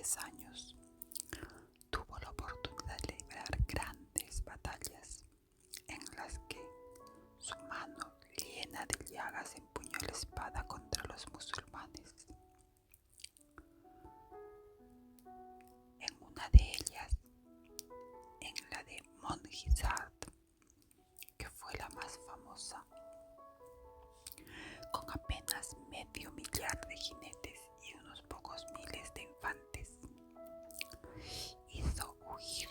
10 años, tuvo la oportunidad de librar grandes batallas en las que su mano llena de llagas empuñó la espada contra los musulmanes. En una de ellas, en la de Monjizard, que fue la más famosa, con apenas medio millar de jinetes y unos pocos miles de infantes, hizo huir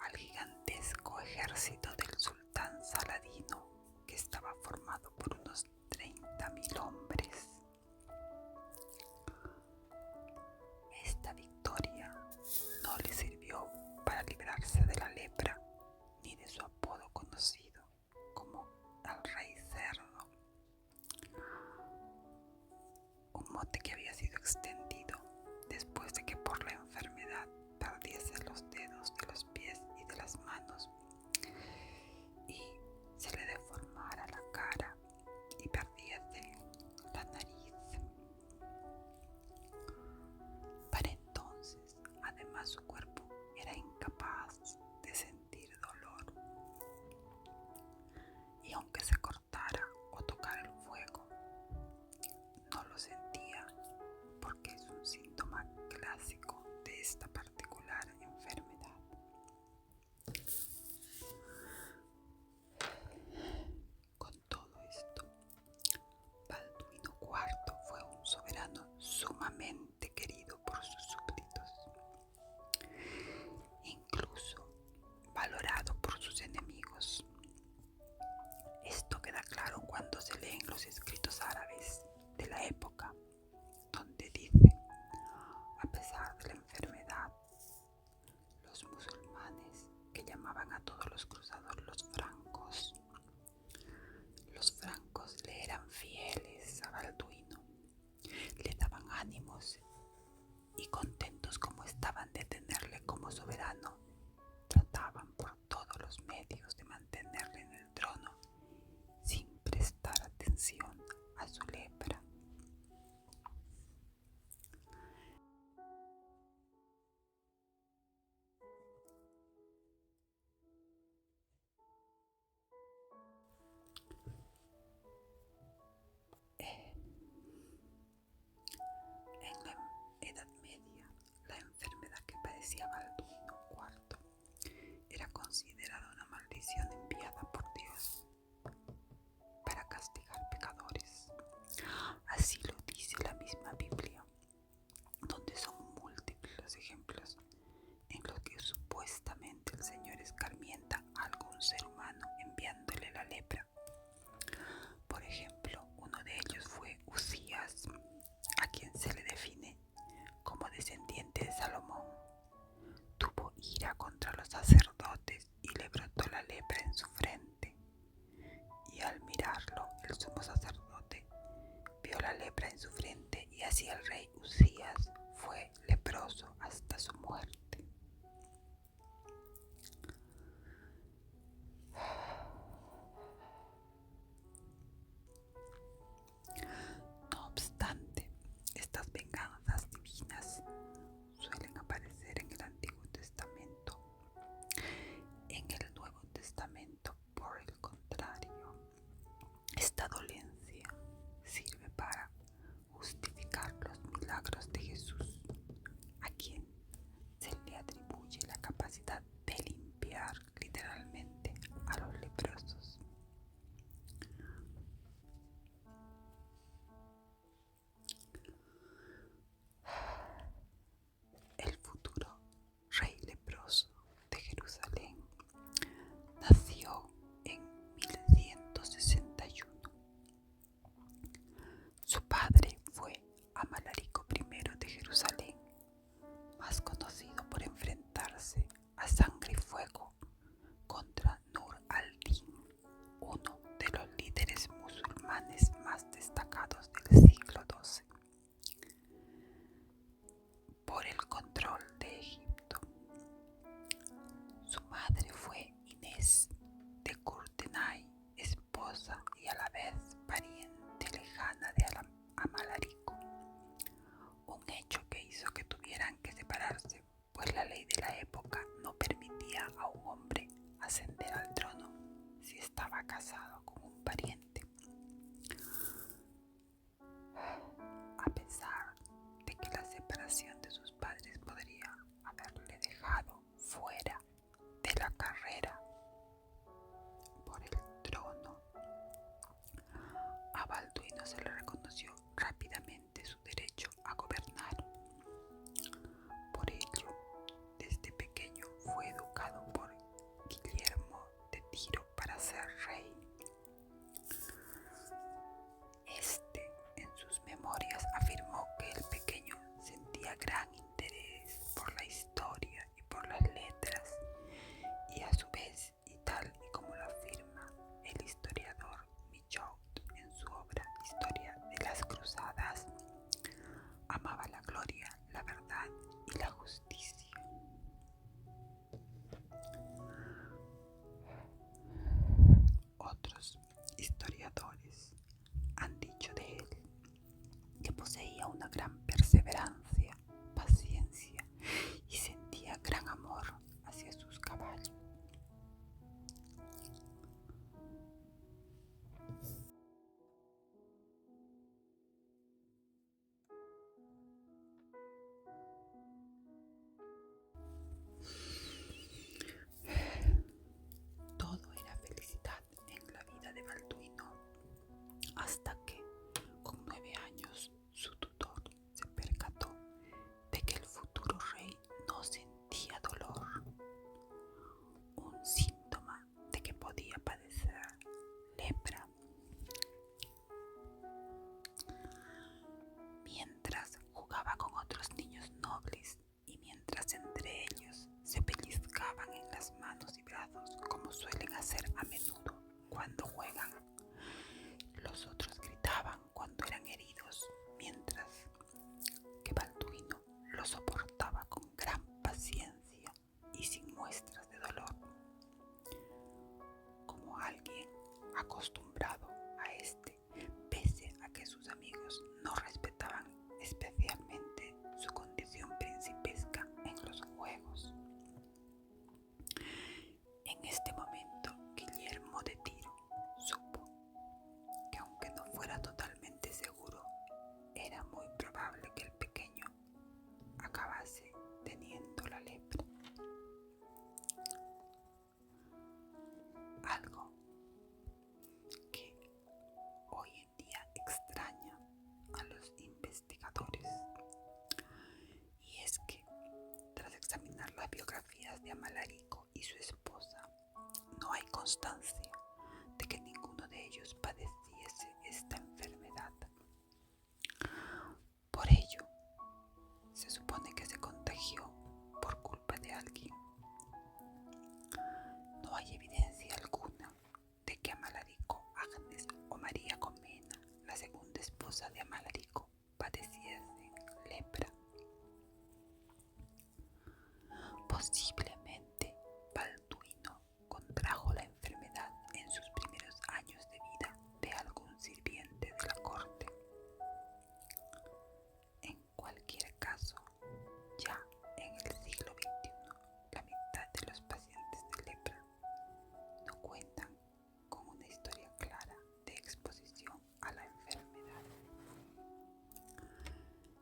al gigantesco ejército del sultán Saladino, que estaba formado por unos 30.000 hombres. Esta victoria no le sirvió para librarse de la lepra ni de su apodo conocido como el Rey Cerdo, un mote que había sido extendido después de que por la enfermedad perdiese los dedos de los pies y de las manos y se le deformara la cara y perdiese la nariz. Para entonces, además, su cuerpo era incapaz de sentir dolor, y aunque se cortara o tocara el fuego, no lo sentía, porque es un síntoma clásico de esta particular enfermedad. Con todo esto, Balduino IV fue un soberano sumamente querido por sus súbditos, incluso valorado por sus enemigos. Esto queda claro cuando se leen los escritos árabes de la época, donde dice: a pesar de la enfermedad, los musulmanes, que llamaban a todos los cruzados los francos le eran fieles a Balduino, le daban ánimos y, contentos como estaban de tenerle como soberano, trataban por todos los medios de mantenerle en el trono sin prestar atención a su lepra. En la Edad Media, la enfermedad que padecía Balduino IV era considerada una maldición enviada por Dios para castigar pecadores. Así lo dice la misma Biblia, donde son múltiples los ejemplos en los que supuestamente el Señor escarmienta a algún ser humano enviándole la lepra. Por ejemplo, uno de ellos fue Usías, a quien se le define como descendiente de Salomón. Tuvo ira contra los sacerdotes y le brotó la lepra en su frente. Y al mirarlo, el sumo sacerdote vio la lepra en su frente, y así el rey Usías fue leproso hasta su muerte. No obstante, estas venganzas divinas suelen aparecer en el Antiguo Testamento. En el Nuevo Testamento, por el contrario, esta dolencia sirve para justificar los milagros de Jesús, a quien se le atribuye la capacidad de limpiar literalmente a los leprosos. El futuro rey leproso de Jerusalén nació en 1161. Su padre fue Amalarico I de Jerusalén, más conocido por enfrentarse a sangre y fuego contra Nur al-Din, uno de los líderes musulmanes más destacados del siglo XII, por el control de Egipto. Su madre fue Inés de Courtenay, esposa y a la vez pariente lejana de lo soportaba con gran paciencia y sin muestras de dolor, como alguien acostumbrado a pese a que sus amigos no respetaban especialmente su condición principesca en los juegos. En este momento, Guillermo de Tiro supo que, aunque no fuera totalmente seguro, era muy probable que el pequeño acabase teniendo la lepra. Algo que hoy en día extraña a los investigadores, y es que, tras examinar las biografías de Amalarico y su esposa, no hay constancia de que ninguno de ellos padeciese esta enfermedad. Por ello, se supone que se contagió por culpa de alguien. No hay evidencia alguna de que Amalarico, Agnes o María Comnena, la segunda esposa de Amalarico, padeciesen lepra. Posiblemente Balduino contrajo la enfermedad en sus primeros años de vida de algún sirviente de la corte. En cualquier caso, ya en el siglo XXI, la mitad de los pacientes de lepra no cuentan con una historia clara de exposición a la enfermedad.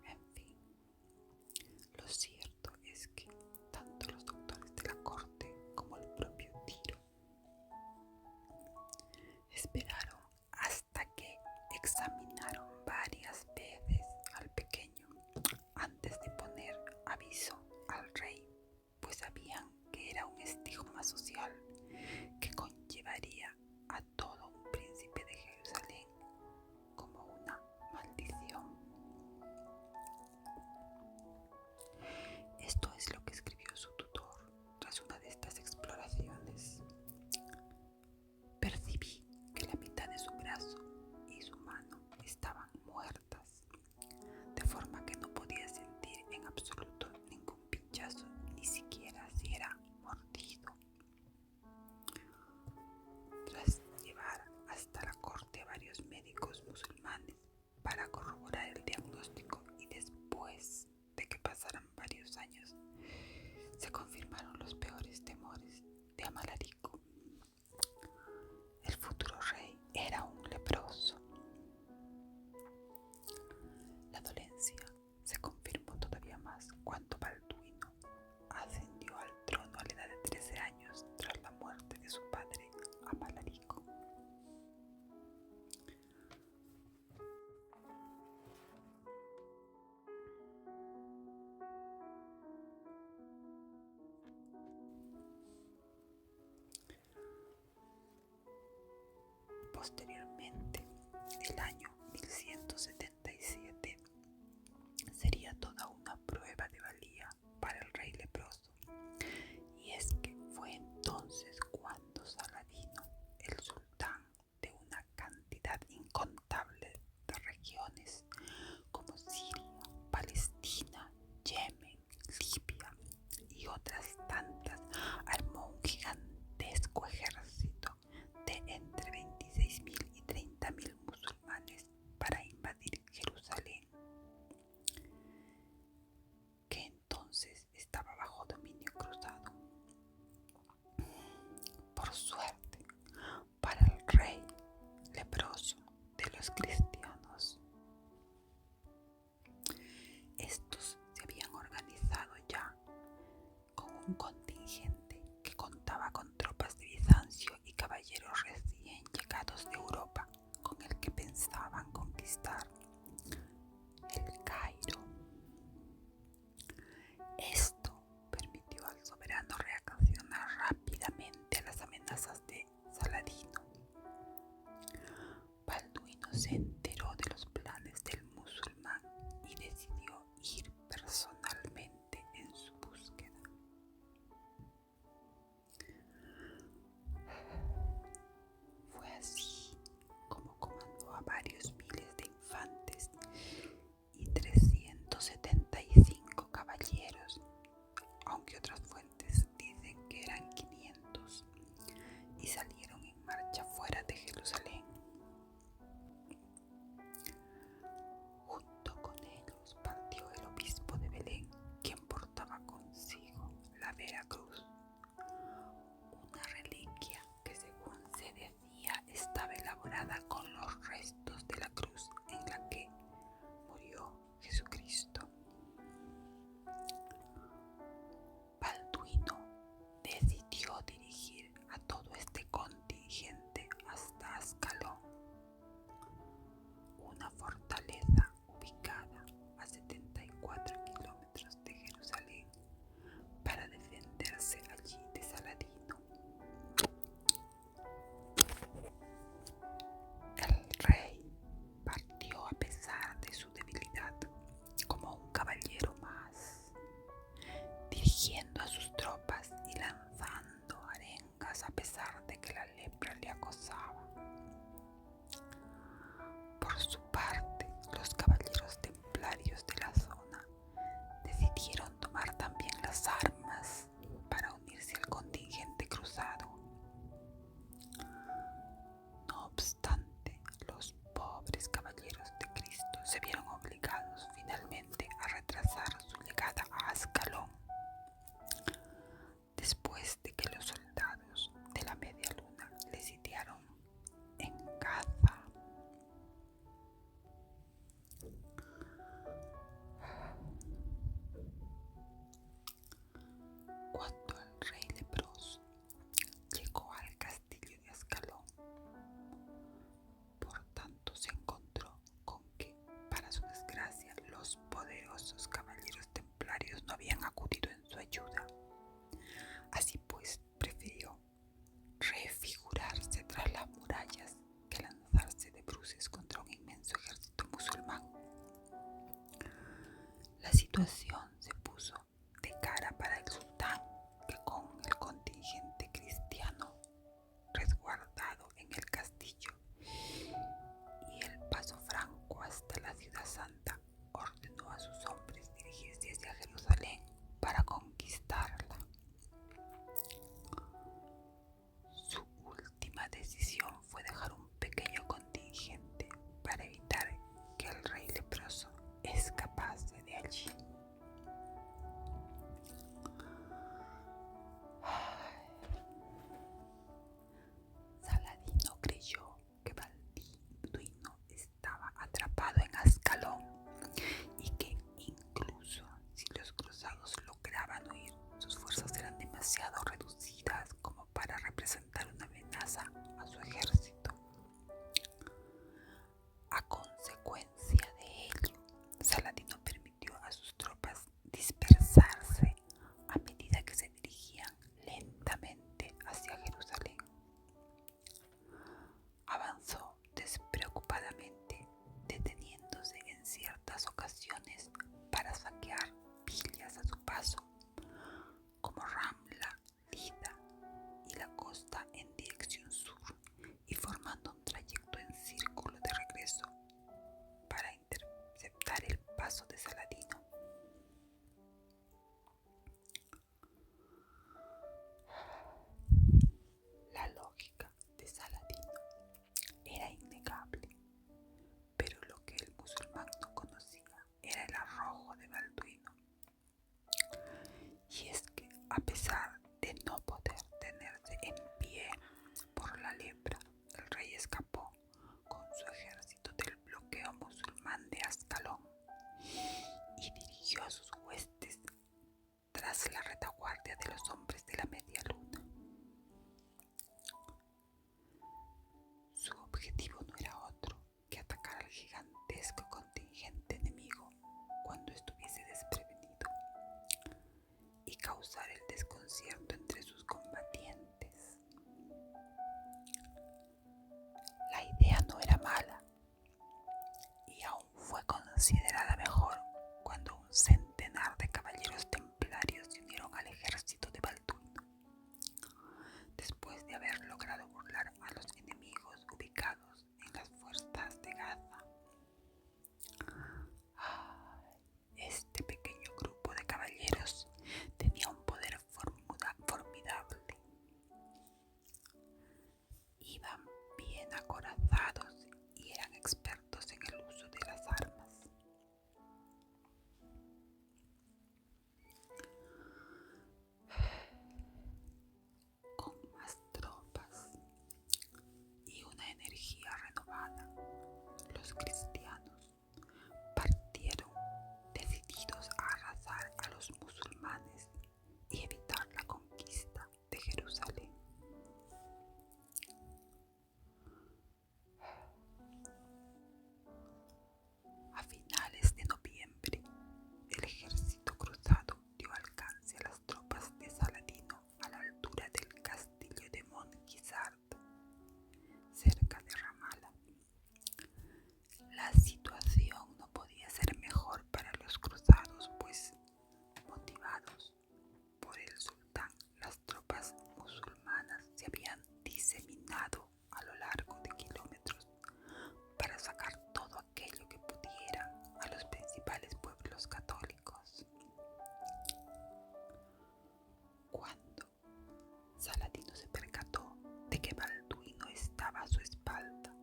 En fin, lo cierto es que tanto los doctores de la corte como el propio Tiro esperaron hasta que examinaron varias veces al pequeño antes de poner aviso al rey, pues sabían que era un estigma social que conllevaría a todo un príncipe de Jerusalén como una maldición. Esto es lo que escribió su tutor tras una de estas exploraciones. Percibí que la mitad de su brazo y su mano estaban muertas, de forma que no podía sentir en absoluto ningún pinchazo, ni siquiera si era mordido. Tras llevar hasta la corte a varios médicos musulmanes para corroborar el diagnóstico, y después de que pasaran varios años, se confirmaron los peores temores de Amalarico. El futuro rey era un leproso. La dolencia se confirmó todavía más cuando Balduino ascendió al trono a la edad de 13 años tras la muerte de su padre Amalarico. Posteriormente, el año 1177 sería toda una prueba de valía para el rey leproso, y es que fue entonces cuando Saladino, el sultán de una cantidad incontable de regiones como Siria, Palestina, Yemen, Libia y otras tantas, armó un gigantesco ejército de entre 26.000 y 30.000 musulmanes para invadir Jerusalén, que entonces estaba bajo dominio cruzado. Por suerte para el rey leproso de los cristianos, estos se habían organizado ya con un contingente que contaba con tropas de Bizancio y caballeros recién llegados de Europa, con el que pensaban conquistar el Cairo. Esto permitió al soberano reaccionar rápidamente a las amenazas de Saladino. Balduino se enteró de los planes del musulmán y decidió ir personalmente en su búsqueda. Fue así como comandó a varios miles de infantes y 375 caballeros situación se puso de cara para el sultán, que con el contingente cristiano resguardado en el castillo y el paso franco hasta la ciudad santa, ordenó a sus hombres dirigirse hacia Jerusalén para conquistarla. Su última decisión fue dejar un pequeño contingente para evitar que el rey leproso escapase de allí. Saladino creyó que Balduino estaba atrapado en Ascalón y que incluso si los cruzados lograban huir, sus fuerzas eran demasiado reducidas como para representar una amenaza a su ejército. A consecuencia de ello, Saladino permitió a sus tropas dispersarse a medida que se dirigían lentamente hacia Jerusalén. Avanzó despreocupadamente, deteniéndose en ciertas ocasiones para saquear villas a su paso, como Ramla, Lida y la costa en dirección sur, y formando un trayecto en círculo de regreso para interceptar el paso de Saladino. La lógica de Saladino era innegable, pero lo que el musulmán no conocía era el arrojo de Balduino. Y es que, a pesar de no poder tenerse en pie por la lepra, el rey escapó con su ejército del bloqueo musulmán de Ascalón y dirigió a sus huestes tras la retaguardia de los hombres de la media luna. Su objetivo no era otro que atacar al gigantesco contingente enemigo cuando estuviese desprevenido y causar el desconcierto entre sus combatientes. La idea no era mala y aún fue considerada mejor cuando un centenar de caballeros templarios se unieron al ejército de Balduino, después de haber logrado burlar a los enemigos ubicados en las fuerzas de Gaza. Este pequeño grupo de caballeros tenía un poder formidable. Iban bien acorazados y eran expertos en el uso de las armas. Con más tropas y una energía renovada, los cristianos partieron decididos a arrasar a los musulmanes y evitar la conquista de Jerusalén. A finales de noviembre, el ejército cruzado dio alcance a las tropas de Saladino a la altura del castillo de Monquisart, cerca de Ramala. La situación no podía ser mejor para los cruzados, pues, motivados por el sultán, las tropas musulmanas se habían diseminado a lo largo de kilómetros para sacar todo aquello que pudieran a los principales pueblos católicos. Cuando Saladino se percató de que Balduino estaba a su espalda,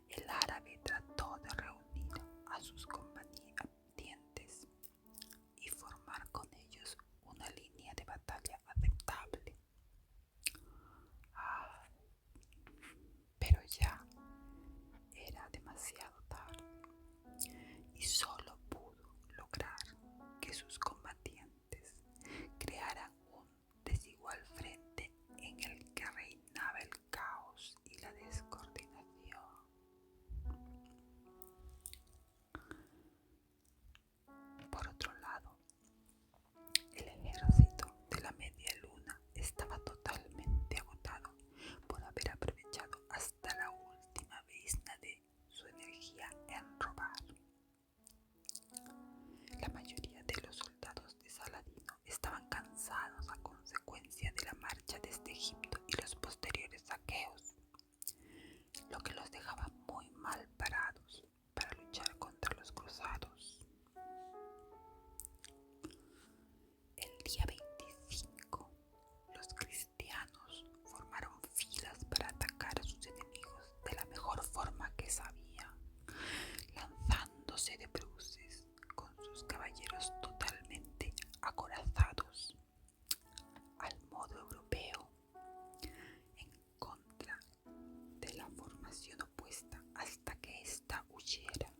el árabe trató de reunir a sus combatientes y formar con ellos una línea de batalla aceptable. Pero ya era demasiado tarde y solo pudo lograr que sus combatientes crearan un desigual frente en el que reinaba el caos y la descoordinación. Por otro lado, el ejército de la media luna estaba totalmente agotado por haber aprovechado hasta la última brizna de su energía en robar. La mayoría estaban cansados a consecuencia de la marcha desde Egipto y los posteriores saqueos, lo que los dejaba muy mal parados para luchar contra los cruzados. El día 25, los cristianos formaron filas para atacar a sus enemigos de la mejor forma que sabían, lanzándose de bruces con sus caballeros totalmente acorazados, al modo europeo, en contra de la formación opuesta hasta que ésta huyera.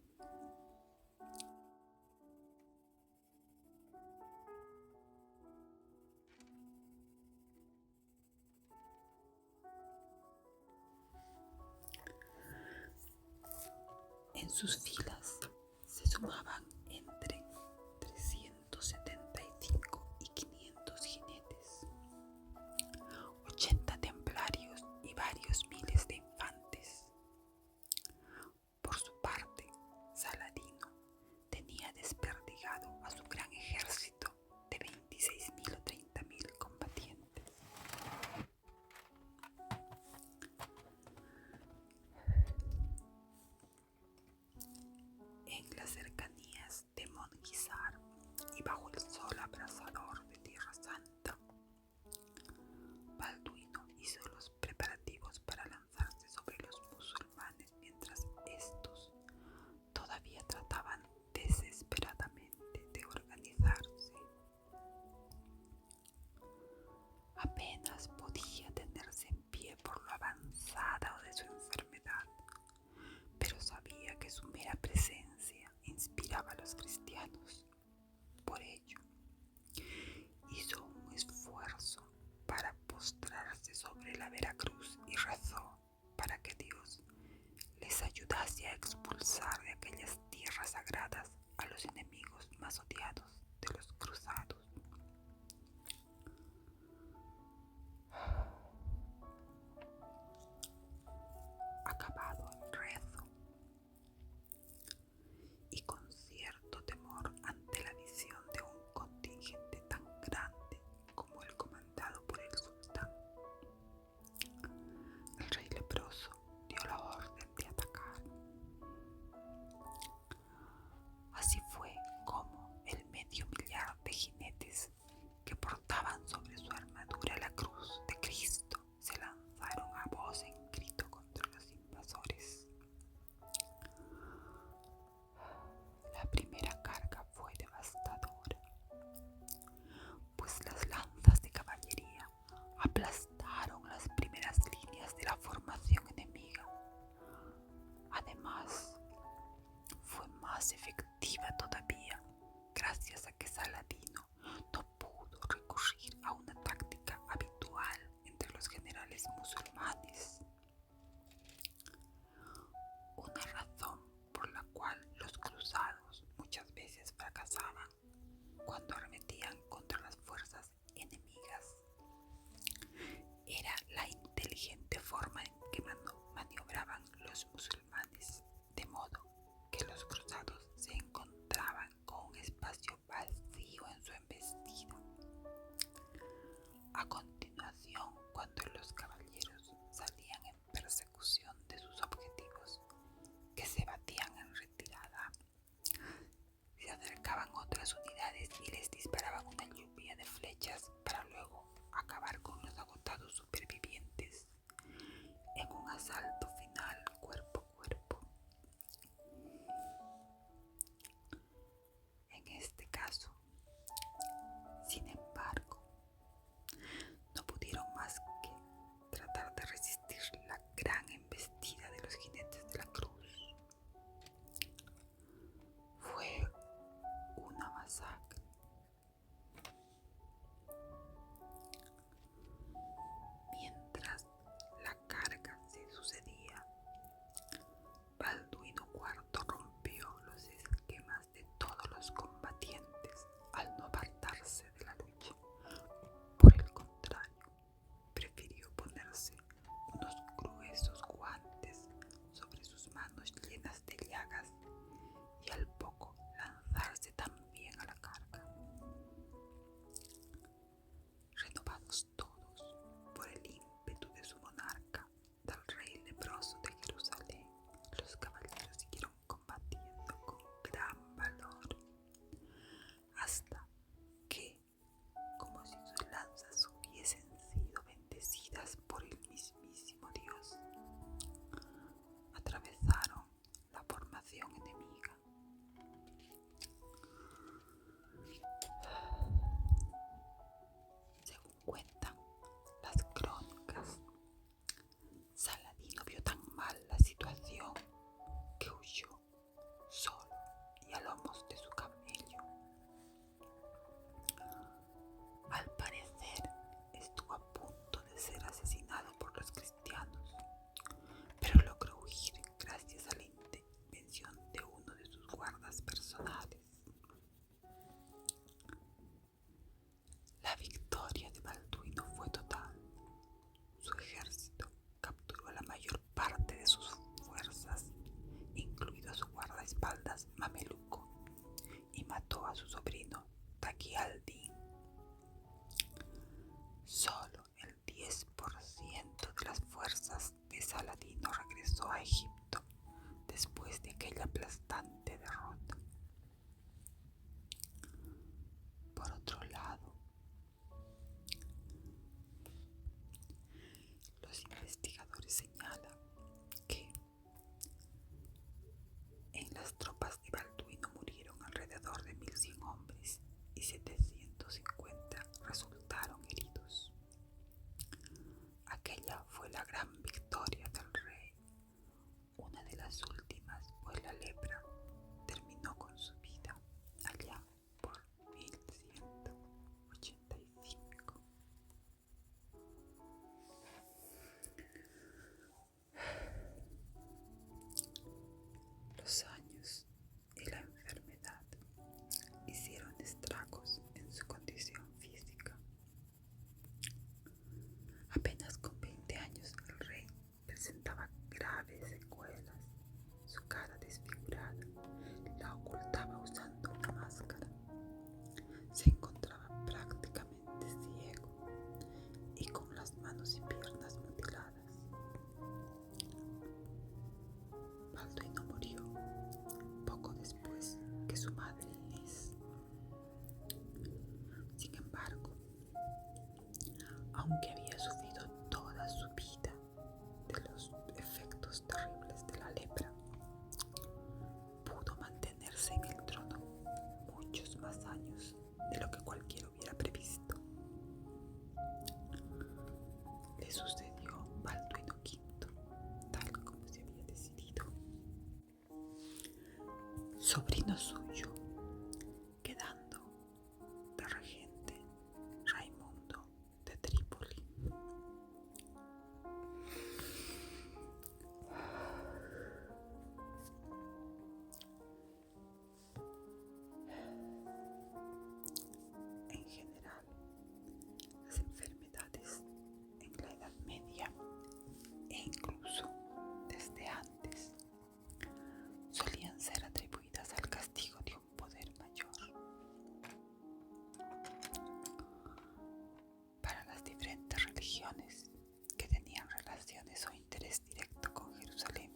En sus filas se sumaban entre 375 y 500 jinetes, 80 templarios y varios miles de infantes. Por su parte, Saladino tenía desperdigado a su gran ejército de 26.000 o 30.000 combatientes. En las cercanías de Monguizar y bajo el sol abrasador de Tierra Santa, Balduino hizo los preparativos para lanzarse sobre los musulmanes mientras estos todavía trataban desesperadamente de organizarse. Apenas podía tenerse en pie por lo avanzada de su enfermedad, pero sabía que su mera presencia inspiraba a los cristianos. Por ello, hizo un esfuerzo para postrarse sobre la Veracruz y rezó para que Dios les ayudase a expulsar de aquellas tierras sagradas a los enemigos más odiados de los cruzados. Acabado el rezo, y con cierto temor ante la visión de un contingente tan grande como el comandado por el sultán, el rey leproso dio la orden de atacar. Así fue como el medio millar de jinetes que portaban sobre su armadura la cruz de Cristo se lanzaron a voz en grito contra los invasores. La primera carga fue devastadora, pues las lanzas de caballería aplastaron las primeras líneas de la formación enemiga. Además, fue más efectiva todavía gracias a que Saladino no pudo recurrir a una táctica habitual entre los generales musulmanes. Una razón por la cual los cruzados muchas veces fracasaban cuando arremetían contra las fuerzas enemigas era la inteligente forma en que maniobraban los musulmanes, de modo que los cruzados se encontraban con un espacio vacío en su embestida. A continuación, cuando los caballeros salían en persecución de sus objetivos, que se batían en retirada, se acercaban otras unidades y les disparaban una lluvia de flechas para luego acabar con los agotados supervivientes en un asalto final cuerpo a cuerpo. En este caso, sin embargo, no pudieron más que tratar de resistir la gran embestida de los jinetes de la cruz. Fue una masacre. Mientras la carga se sucedía, la aplastante derrota. Por otro lado, los investigadores señalan que en las tropas de Balduino murieron alrededor de 1100 hombres y 750 resultaron heridos. Aquella fue la gran victoria del rey, una de las últimas, pues la lepra terminó con su vida allá por 1185. Los años y la enfermedad hicieron estragos en su condición física. Apenas con 20 años el rey presentaba graves secuelas. Su cara desfigurada la ocultaba usando una máscara. Se encontraba prácticamente ciego y con las manos y piernas mutiladas. Balduino murió poco después que su madre Inés. Sin embargo, aunque había sufrido toda su vida de los efectos terribles de la lepra, pudo mantenerse en el trono muchos más años de lo que cualquiera hubiera previsto. Le sucedió Balduino V, tal como se había decidido. Sobrino suyo, quedando de regente Raimundo de Trípoli. En general, las enfermedades en la Edad Media e incluso desde antes solían ser atribuidas al castigo de un poder mayor. Para las diferentes religiones que tenían relaciones o interés directo con Jerusalén,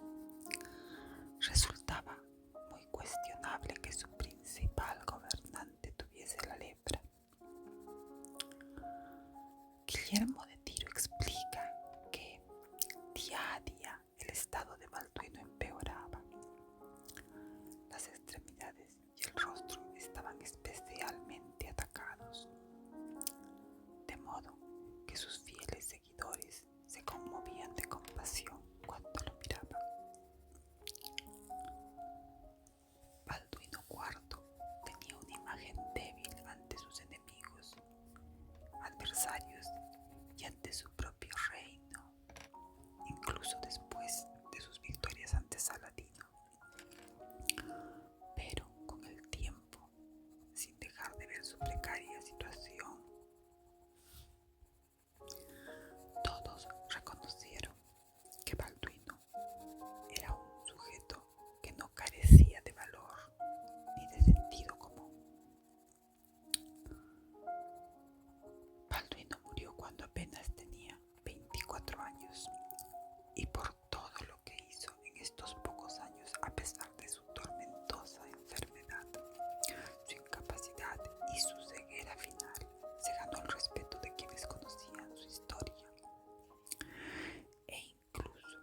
resultaba muy cuestionable que su principal gobernante tuviese la lepra. Guillermo de Tiro explica que día a día el estado de Balduino empeoraba. Las extremidades y el rostro estaban especialmente atacados, de modo que sus fieles seguidores se conmovían de compasión cuando lo miraban. Balduino IV tenía una imagen débil ante sus enemigos, adversarios y ante su propio reino, incluso después de sus victorias ante Saladino. Pero con el tiempo, sin dejar de ver su precaria situación, todos reconocieron que Balduino era un sujeto que no carecía de valor ni de sentido común. Balduino murió cuando apenas tenía 24 años y por todo lo que hizo en estos pocos años, a pesar de su tormentosa enfermedad, su incapacidad y su ceguera final, se ganó el respeto de quienes conocían su historia. E incluso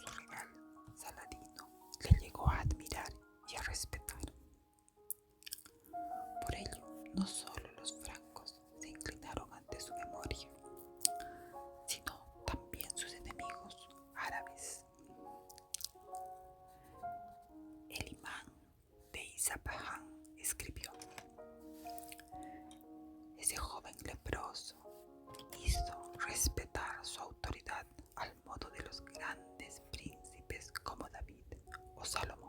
su rival, Saladino, le llegó a admirar y a respetar. Por ello, no solo los francos se inclinaron ante su memoria, sino también sus enemigos árabes. El imán de Isfahan escribió: ese joven leproso hizo respetar su autoridad al modo de los grandes príncipes como David o Salomón.